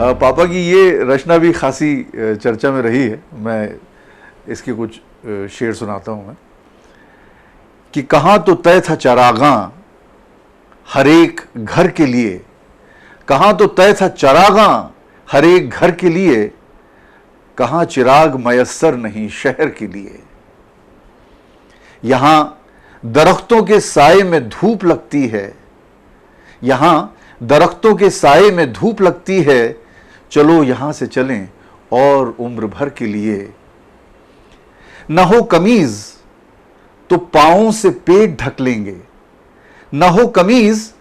पापा की ये रचना भी खासी चर्चा में रही है। मैं इसके कुछ शेर सुनाता हूँ मैं कि कहाँ तो तय था चरागां हर एक घर के लिए, कहाँ तो तय था चरागां हर एक घर के लिए, कहाँ चिराग मयस्सर नहीं शहर के लिए। यहां दरख्तों के साए में धूप लगती है, यहां दरख्तों के साए में धूप लगती है, चलो यहां से चलें और उम्र भर के लिए। न हो कमीज तो पांवों से पेट ढक लेंगे, न हो कमीज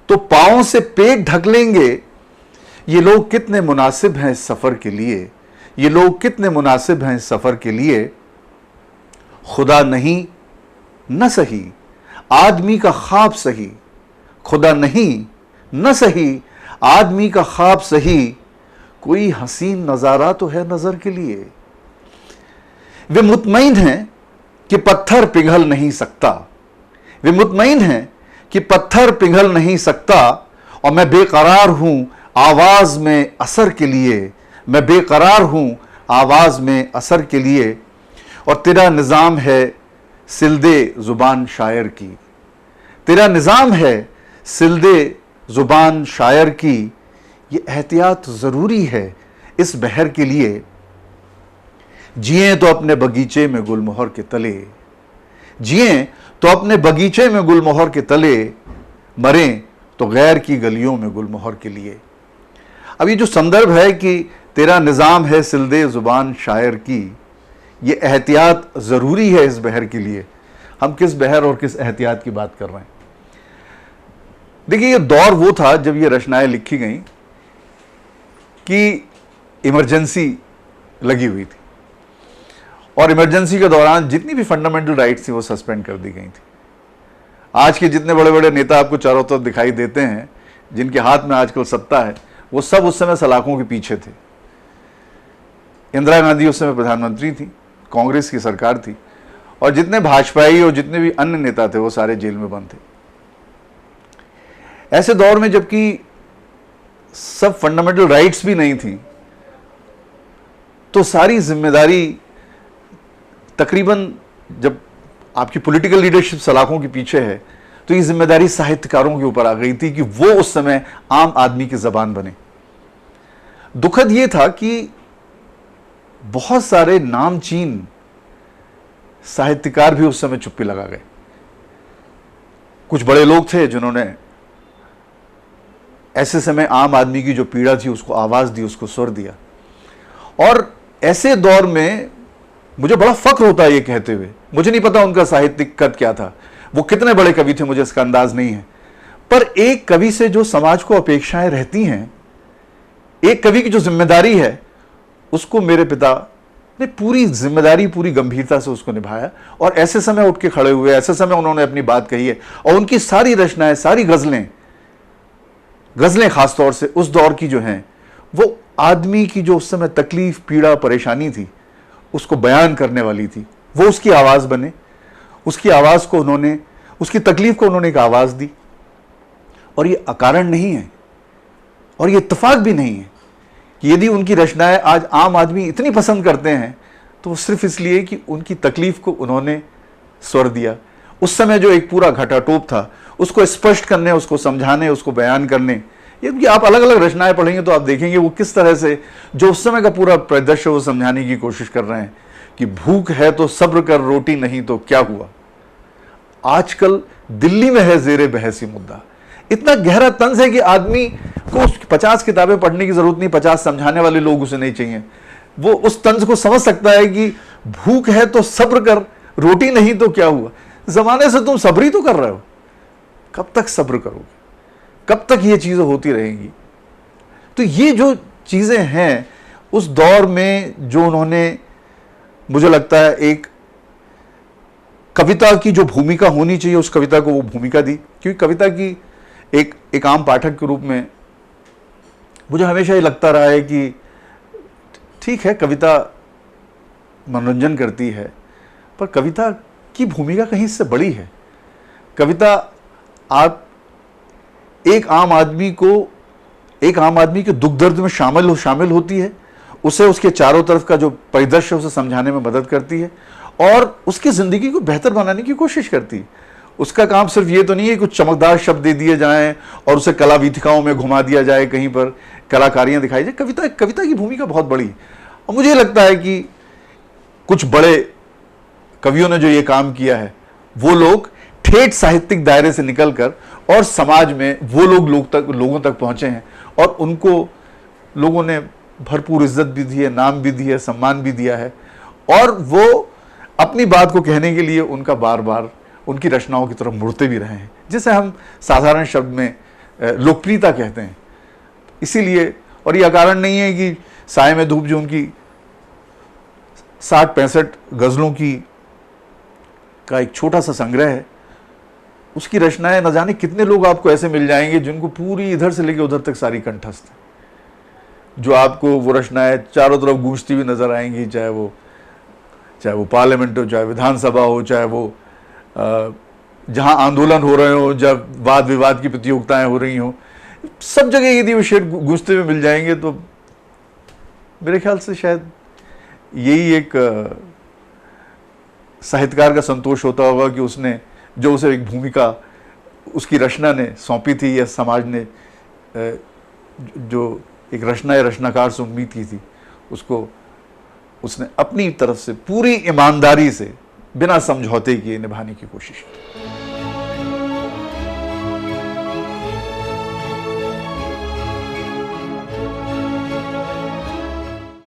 तो पांवों से पेट ढक लेंगे। ये लोग कितने मुनासिब हैं इस सफर के लिए, ये लोग कितने मुनासिब हैं इस सफर के लिए। खुदा नहीं न सही आदमी का ख्वाब सही, खुदा नहीं न सही आदमी का ख्वाब सही, कोई हसीन नजारा तो है नजर के लिए। वे मुतमईन हैं कि पत्थर पिघल नहीं सकता, वे मुतमईन हैं कि पत्थर पिघल नहीं सकता, और मैं बेकरार हूं आवाज में असर के लिए, मैं बेकरार हूं आवाज में असर के लिए। और तेरा निजाम है सिलदे जुबान शायर की, तेरा निजाम है सिलदे जुबान शायर की। ये एहतियात जरूरी है इस बहर के लिए। जिए तो अपने बगीचे में गुलमोहर के तले, जिए तो अपने बगीचे में गुलमोहर के तले, मरें तो गैर की गलियों में गुलमोहर के लिए। अब ये जो संदर्भ है कि तेरा निजाम है सिलदे जुबान शायर की, ये एहतियात जरूरी है इस बहर के लिए। हम किस बहर और किस एहतियात की बात कर रहे हैं? देखिए, ये दौर वो था जब ये रचनाएं लिखी गई कि इमरजेंसी लगी हुई थी, और इमरजेंसी के दौरान जितनी भी फंडामेंटल राइट्स थी वो सस्पेंड कर दी गई थी। आज के जितने बड़े बड़े नेता आपको चारों तरफ दिखाई देते हैं, जिनके हाथ में आजकल सत्ता है, वो सब उस समय सलाखों के पीछे थे। इंदिरा गांधी उस समय प्रधानमंत्री थी, कांग्रेस की सरकार थी, और जितने भाजपाई और जितने भी अन्य नेता थे वो सारे जेल में बंद थे। ऐसे दौर में जबकि सब फंडामेंटल राइट्स भी नहीं थी, तो सारी जिम्मेदारी तकरीबन, जब आपकी पॉलिटिकल लीडरशिप सलाखों के पीछे है, तो ये जिम्मेदारी साहित्यकारों के ऊपर आ गई थी कि वो उस समय आम आदमी की जबान बने। दुखद ये था कि बहुत सारे नामचीन साहित्यकार भी उस समय चुप्पी लगा गए। कुछ बड़े लोग थे जिन्होंने ऐसे समय आम आदमी की जो पीड़ा थी उसको आवाज दी, उसको स्वर दिया। और ऐसे दौर में मुझे बड़ा फख्र होता है ये कहते हुए, मुझे नहीं पता उनका साहित्यिक कद क्या था, वो कितने बड़े कवि थे, मुझे इसका अंदाज नहीं है, पर एक कवि से जो समाज को अपेक्षाएं रहती हैं, एक कवि की जो जिम्मेदारी है, उसको मेरे पिता ने पूरी जिम्मेदारी, पूरी गंभीरता से उसको निभाया। और ऐसे समय उठ के खड़े हुए, ऐसे समय उन्होंने अपनी बात कही है, और उनकी सारी रचनाएं, सारी गजलें खासतौर से उस दौर की जो हैं, वो आदमी की जो उस समय तकलीफ, पीड़ा, परेशानी थी, उसको बयान करने वाली थी। वो उसकी आवाज बने, उसकी आवाज को उन्होंने, उसकी तकलीफ को उन्होंने एक आवाज दी। और ये अकारण नहीं है, और ये इत्तेफाक भी नहीं है कि यदि उनकी रचनाएं आज आम आदमी इतनी पसंद करते हैं, तो वो सिर्फ इसलिए कि उनकी तकलीफ को उन्होंने स्वर दिया। उस समय जो एक पूरा घटाटोप था, उसको स्पष्ट करने, उसको समझाने, उसको बयान करने। यदि आप अलग अलग रचनाएं पढ़ेंगे तो आप देखेंगे वो किस तरह से जो उस समय का पूरा परिदृश्य वो समझाने की कोशिश कर रहे हैं कि भूख है तो सब्र कर, रोटी नहीं तो क्या हुआ। आजकल दिल्ली में है जेरे बहसी मुद्दा। इतना गहरा तंज है कि आदमी को 50 किताबें पढ़ने की जरूरत नहीं, 50 समझाने वाले लोग उसे नहीं चाहिए। वो उस तंज को समझ सकता है कि भूख है तो सब्र कर, रोटी नहीं तो क्या हुआ। जमाने से तुम सब्र ही तो कर रहे हो, कब तक सब्र करोगे, कब तक ये चीजें होती रहेंगी। तो ये जो चीजें हैं उस दौर में, जो उन्होंने, मुझे लगता है एक कविता की जो भूमिका होनी चाहिए, उस कविता को वो भूमिका दी। क्योंकि कविता की एक आम पाठक के रूप में मुझे हमेशा ये लगता रहा है कि ठीक है, कविता मनोरंजन करती है, पर कविता की भूमिका कहीं इससे बड़ी है। कविता आप एक आम आदमी को एक आम आदमी के दुख दर्द में शामिल होती है, उसे उसके चारों तरफ का जो परिदृश्य उसे समझाने में मदद करती है और उसकी ज़िंदगी को बेहतर बनाने की कोशिश करती है। उसका काम सिर्फ ये तो नहीं है कुछ चमकदार शब्द दे दिए जाएं और उसे कला वीथिकाओं में घुमा दिया जाए, कहीं पर कलाकारियां दिखाई जाए। कविता की भूमिका बहुत बड़ी, और मुझे लगता है कि कुछ बड़े कवियों ने जो ये काम किया है, वो लोग ठेठ साहित्यिक दायरे से निकलकर और समाज में वो लोगों तक पहुंचे हैं और उनको लोगों ने भरपूर इज्जत भी दी है, नाम भी दिया है, सम्मान भी दिया है, और वो अपनी बात को कहने के लिए उनका बार बार उनकी रचनाओं की तरफ मुड़ते भी रहे हैं, जिसे हम साधारण शब्द में लोकप्रियता कहते हैं। इसीलिए, और ये अकारण नहीं है कि साए में धूप जो उनकी 60-65 गज़लों का एक छोटा सा संग्रह है, उसकी रचनाएं न जाने कितने लोग आपको ऐसे मिल जाएंगे जिनको पूरी इधर से लेकर उधर तक सारी कंठस्थ है, जो आपको वो रचनाएं चारों तरफ गूंजती हुई नजर आएंगी, चाहे वो पार्लियामेंट हो, चाहे विधानसभा हो, चाहे वो जहां आंदोलन हो रहे हो, जब वाद विवाद की प्रतियोगिताएं हो रही हो, सब जगह यदि वो शेर गूंजते हुए मिल जाएंगे तो मेरे ख्याल से शायद यही एक साहित्यकार का संतोष होता होगा कि उसने जो उसे एक भूमिका उसकी रचना ने सौंपी थी, या समाज ने जो एक रचनाकार से उम्मीद की थी, उसको उसने अपनी तरफ से पूरी ईमानदारी से बिना समझौते किए निभाने की कोशिश की।